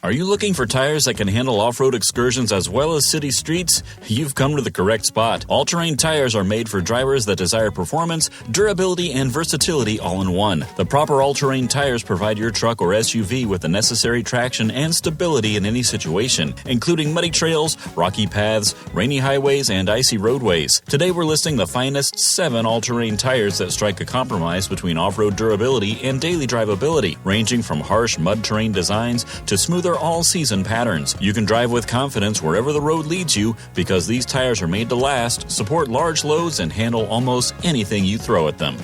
Are you looking for tires that can handle off-road excursions as well as city streets? You've come to the correct spot. All-terrain tires are made for drivers that desire performance, durability, and versatility all in one. The proper all-terrain tires provide your truck or SUV with the necessary traction and stability in any situation, including muddy trails, rocky paths, rainy highways, and icy roadways. Today we're listing the finest 7 all-terrain tires that strike a compromise between off-road durability and daily drivability, ranging from harsh mud terrain designs to smoother all-season patterns. You can drive with confidence wherever the road leads you because these tires are made to last, support large loads, and handle almost anything you throw at them.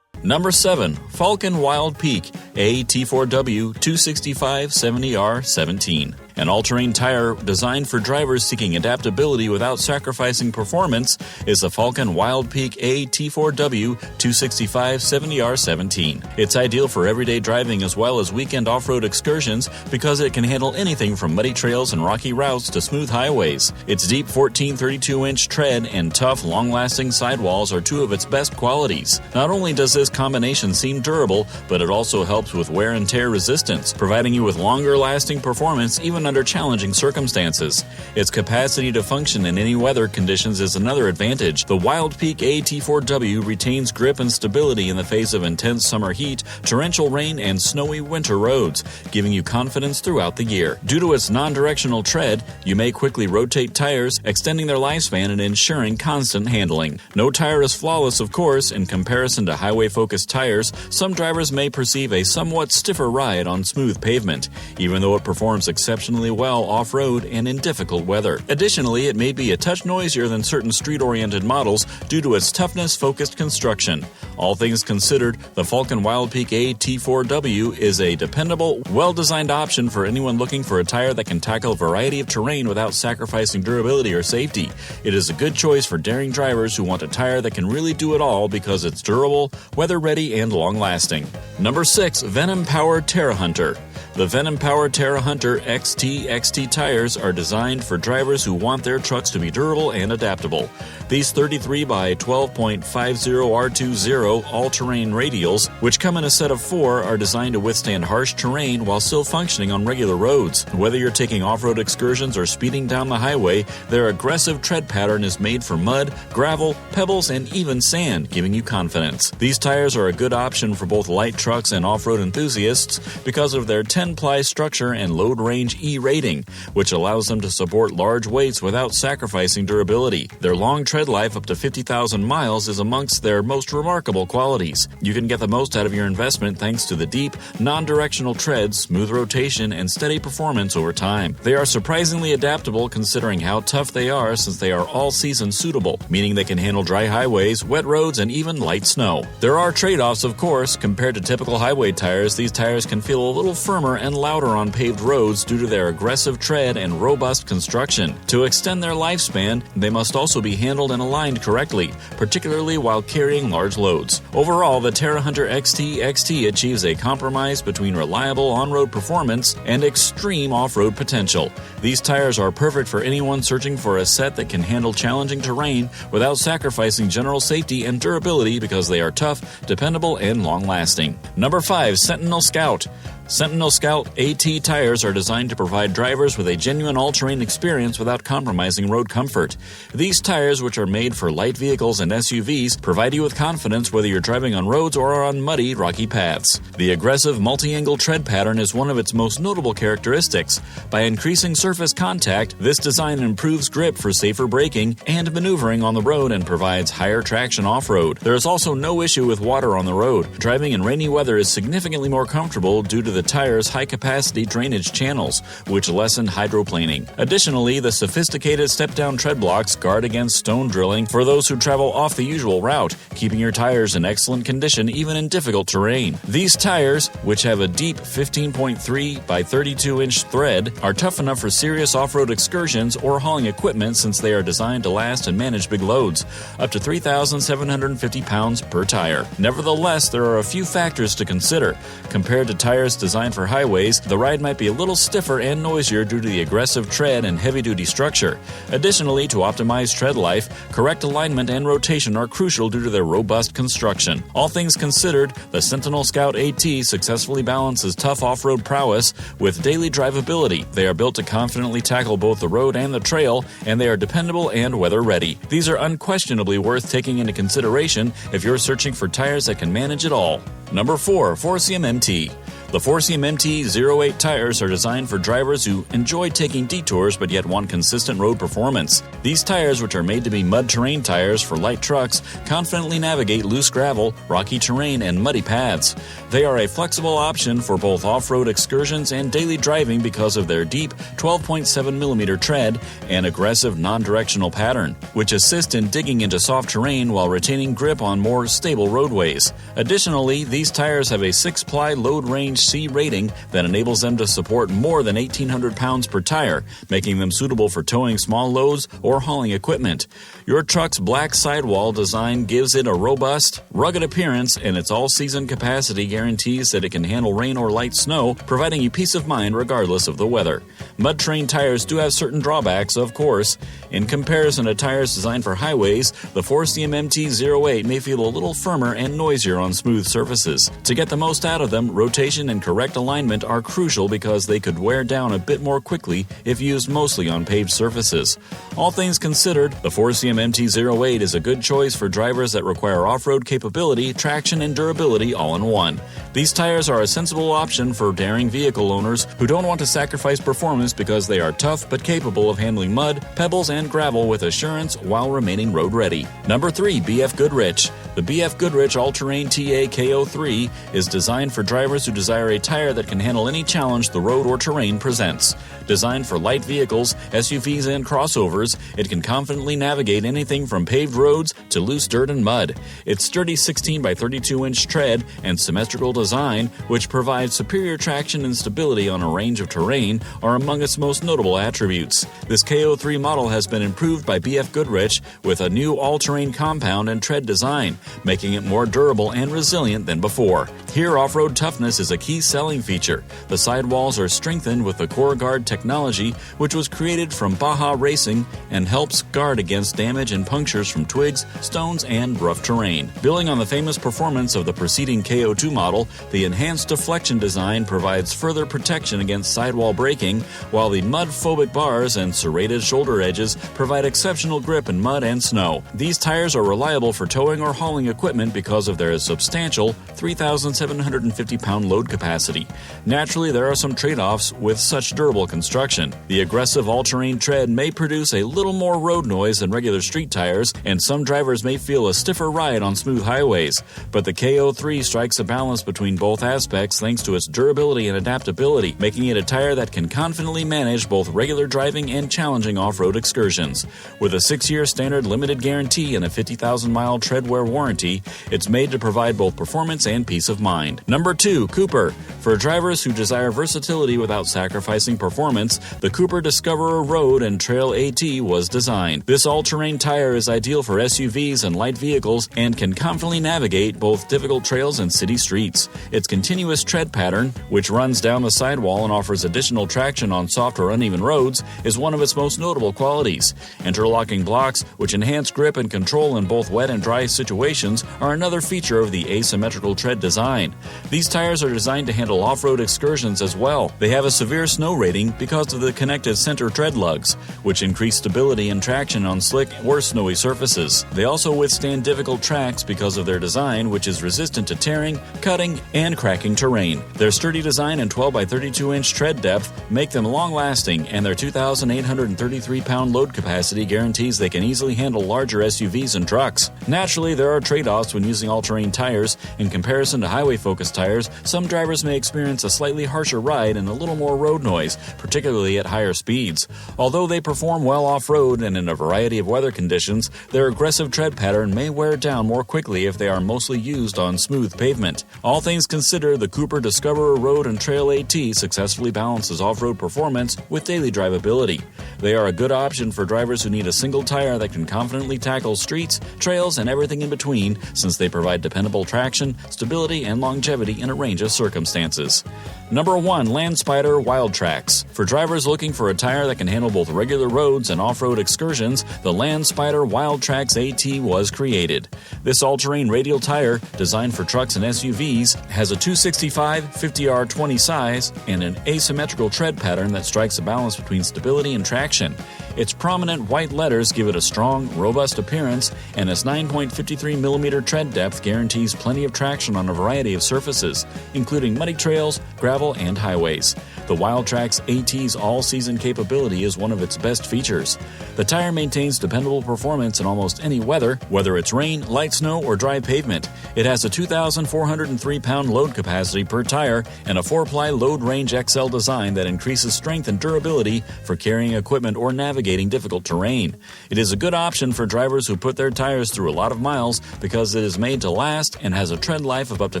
Number 7. Falken Wild Peak AT4W 265/70R17. An all-terrain tire designed for drivers seeking adaptability without sacrificing performance is the Falken Wild Peak AT4W 265/70R17. It's ideal for everyday driving as well as weekend off-road excursions because it can handle anything from muddy trails and rocky routes to smooth highways. Its deep 14-32-inch tread and tough, long-lasting sidewalls are two of its best qualities. Not only does this combination seem durable, but it also helps with wear and tear resistance, providing you with longer-lasting performance even under challenging circumstances. Its capacity to function in any weather conditions is another advantage. The Wild Peak AT4W retains grip and stability in the face of intense summer heat, torrential rain, and snowy winter roads, giving you confidence throughout the year. Due to its non-directional tread, you may quickly rotate tires, extending their lifespan and ensuring constant handling. No tire is flawless, of course. In comparison to highway-focused tires, some drivers may perceive a somewhat stiffer ride on smooth pavement, even though it performs exceptionally well off-road and in difficult weather. Additionally, it may be a touch noisier than certain street-oriented models due to its toughness-focused construction. All things considered, the Falken Wild Peak AT4W is a dependable, well-designed option for anyone looking for a tire that can tackle a variety of terrain without sacrificing durability or safety. It is a good choice for daring drivers who want a tire that can really do it all because it's durable, weather-ready, and long-lasting. Number 6. Venom Powered Terra Hunter. The Venom Powered Terra Hunter XT tires are designed for drivers who want their trucks to be durable and adaptable. These 33 by 12.50 R20 all-terrain radials, which come in a set of 4, are designed to withstand harsh terrain while still functioning on regular roads. Whether you're taking off-road excursions or speeding down the highway, their aggressive tread pattern is made for mud, gravel, pebbles, and even sand, giving you confidence. These tires are a good option for both light trucks and off-road enthusiasts because of their 10-ply structure and load range E rating, which allows them to support large weights without sacrificing durability. Their long tread life up to 50,000 miles is amongst their most remarkable qualities. You can get the most out of your investment thanks to the deep, non-directional tread, smooth rotation, and steady performance over time. They are surprisingly adaptable considering how tough they are since they are all-season suitable, meaning they can handle dry highways, wet roads, and even light snow. There are trade-offs, of course. Compared to typical highway tires, these tires can feel a little firmer and louder on paved roads due to their aggressive tread and robust construction. To extend their lifespan, they must also be handled and aligned correctly, particularly while carrying large loads. Overall, the Terra Hunter XT achieves a compromise between reliable on-road performance and extreme off-road potential. These tires are perfect for anyone searching for a set that can handle challenging terrain without sacrificing general safety and durability because they are tough, dependable, and long-lasting. Number 5. Sentinel Scout. Sentinel Scout AT tires are designed to provide drivers with a genuine all-terrain experience without compromising road comfort. These tires, which are made for light vehicles and SUVs, provide you with confidence whether you're driving on roads or on muddy, rocky paths. The aggressive multi-angle tread pattern is one of its most notable characteristics. By increasing surface contact, this design improves grip for safer braking and maneuvering on the road and provides higher traction off-road. There is also no issue with water on the road. Driving in rainy weather is significantly more comfortable due to the tire's high-capacity drainage channels, which lessen hydroplaning. Additionally, the sophisticated step-down tread blocks guard against stone drilling for those who travel off the usual route, keeping your tires in excellent condition even in difficult terrain. These tires, which have a deep 15.3 by 32-inch thread, are tough enough for serious off-road excursions or hauling equipment since they are designed to last and manage big loads, up to 3,750 pounds per tire. Nevertheless, there are a few factors to consider. Compared to tires designed for highways, the ride might be a little stiffer and noisier due to the aggressive tread and heavy-duty structure. Additionally, to optimize tread life, correct alignment and rotation are crucial due to their robust construction. All things considered, the Sentinel Scout AT successfully balances tough off-road prowess with daily drivability. They are built to confidently tackle both the road and the trail, and they are dependable and weather-ready. These are unquestionably worth taking into consideration if you're searching for tires that can manage it all. Number 4. Forcium MT. The Forcium MT 08 tires are designed for drivers who enjoy taking detours but yet want consistent road performance. These tires, which are made to be mud terrain tires for light trucks, confidently navigate loose gravel, rocky terrain, and muddy paths. They are a flexible option for both off-road excursions and daily driving because of their deep 12.7mm tread and aggressive non-directional pattern, which assist in digging into soft terrain while retaining grip on more stable roadways. Additionally, these tires have a 6-ply load range C rating that enables them to support more than 1,800 pounds per tire, making them suitable for towing small loads or hauling equipment. Your truck's black sidewall design gives it a robust, rugged appearance, and its all-season capacity guarantees that it can handle rain or light snow, providing you peace of mind regardless of the weather. Mud terrain tires do have certain drawbacks, of course. In comparison to tires designed for highways, the Forcium MT 08 may feel a little firmer and noisier on smooth surfaces. To get the most out of them, rotation and correct alignment are crucial because they could wear down a bit more quickly if used mostly on paved surfaces. All things considered, the Forcium MT 08 is a good choice for drivers that require off-road capability, traction, and durability all in one. These tires are a sensible option for daring vehicle owners who don't want to sacrifice performance because they are tough but capable of handling mud, pebbles, and gravel with assurance while remaining road-ready. Number 3. BF Goodrich. The BF Goodrich All-Terrain TA KO3 is designed for drivers who desire a tire that can handle any challenge the road or terrain presents. Designed for light vehicles, SUVs, and crossovers, it can confidently navigate anything from paved roads to loose dirt and mud. Its sturdy 16 by 32-inch tread and symmetrical design, which provides superior traction and stability on a range of terrain, are among its most notable attributes. This KO3 model has been improved by BF Goodrich with a new all-terrain compound and tread design, making it more durable and resilient than before. Here, off-road toughness is a key selling feature. The sidewalls are strengthened with the Core Guard technology, which was created from Baja Racing and helps guard against damage and punctures from twigs, stones, and rough terrain. Building on the famous performance of the preceding KO2 model, the enhanced deflection design provides further protection against sidewall braking, while the mud-phobic bars and serrated shoulder edges provide exceptional grip in mud and snow. These tires are reliable for towing or hauling equipment because of their substantial 3,750-pound load capacity. Naturally, there are some trade-offs with such durable construction. The aggressive all-terrain tread may produce a little more road noise than regular street tires, and some drivers may feel a stiffer ride on smooth highways. But the KO3 strikes a balance between both aspects thanks to its durability and adaptability, making it a tire that can confidently manage both regular driving and challenging off-road excursions. With a 6-year standard limited guarantee and a 50,000-mile tread wear warranty, it's made to provide both performance and peace of mind. Number 2. Cooper. For drivers who desire versatility without sacrificing performance, the Cooper Discoverer Road and Trail AT was designed. This all-terrain tire is ideal for SUVs and light vehicles and can confidently navigate both difficult trails and city streets. Its continuous tread pattern, which runs down the sidewall and offers additional traction on soft or uneven roads, is one of its most notable qualities. Interlocking blocks, which enhance grip and control in both wet and dry situations, are another feature of the asymmetrical tread design. These tires are designed to handle off-road excursions as well. They have a severe snow rating because of the connected center tread lugs, which increase stability and traction on slick or snowy surfaces. They also withstand difficult tracks because of their design, which is resistant to tearing, cutting, and cracking terrain. Their sturdy design and 12 by 32-inch tread depth make them long-lasting, and their 2,833-pound load capacity guarantees they can easily handle larger SUVs and trucks. Naturally, there are trade-offs when using all-terrain tires. In comparison to highway-focused tires, some drivers may experience a slightly harsher ride and a little more road noise, particularly at higher speeds. Although they perform well off-road and in a variety of weather conditions, their aggressive tread pattern may wear down more quickly if they are mostly used on smooth pavement. All things considered, the Cooper Discoverer Road and Trail AT successfully balances off-road performance with daily drivability. They are a good option for drivers who need a single tire that can confidently tackle streets, trails, and everything in between, since they provide dependable traction, stability, and longevity in a range of circumstances. Number 1. Land Spider Wild Tracks. For drivers looking for a tire that can handle both regular roads and off-road excursions, the Land Spider Wild Tracks AT was created. This all-terrain radial tire, designed for trucks and SUVs, has a 265 50R20 size and an asymmetrical tread pattern that strikes a balance between stability and traction. Its prominent white letters give it a strong, robust appearance, and its 9.53mm tread depth guarantees plenty of traction on a variety of surfaces, including muddy trails, gravel, and highways. The Wildtrax AT's all-season capability is one of its best features. The tire maintains dependable performance in almost any weather, whether it's rain, light snow, or dry pavement. It has a 2,403-pound load capacity per tire and a 4-ply load range XL design that increases strength and durability for carrying equipment or navigating difficult terrain. It is a good option for drivers who put their tires through a lot of miles because it is made to last and has a tread life of up to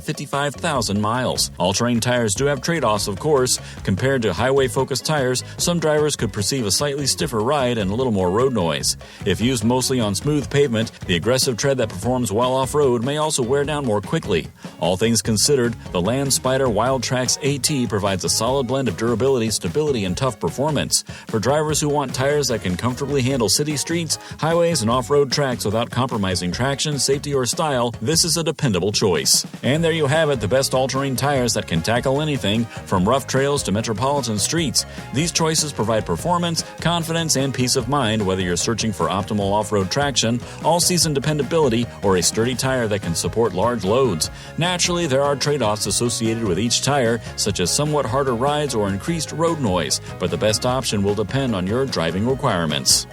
55,000 miles. All-terrain tires do have trade-offs, of course. Compared to highway-focused tires, some drivers could perceive a slightly stiffer ride and a little more road noise. If used mostly on smooth pavement, the aggressive tread that performs well off-road may also wear down more quickly. All things considered, the Land Spider Wildtrax AT provides a solid blend of durability, stability, and tough performance. For drivers who want tires that can comfortably handle city streets, highways, and off-road tracks without compromising traction, safety, or style, this is a dependable choice. And there you have it, the best all-terrain tires that can tackle anything, from rough trails to metropolitan streets. These choices provide performance, confidence, and peace of mind whether you're searching for optimal off-road traction, all-season dependability, or a sturdy tire that can support large loads. Naturally, there are trade-offs associated with each tire, such as somewhat harder rides or increased road noise, but the best option will depend on your driving requirements.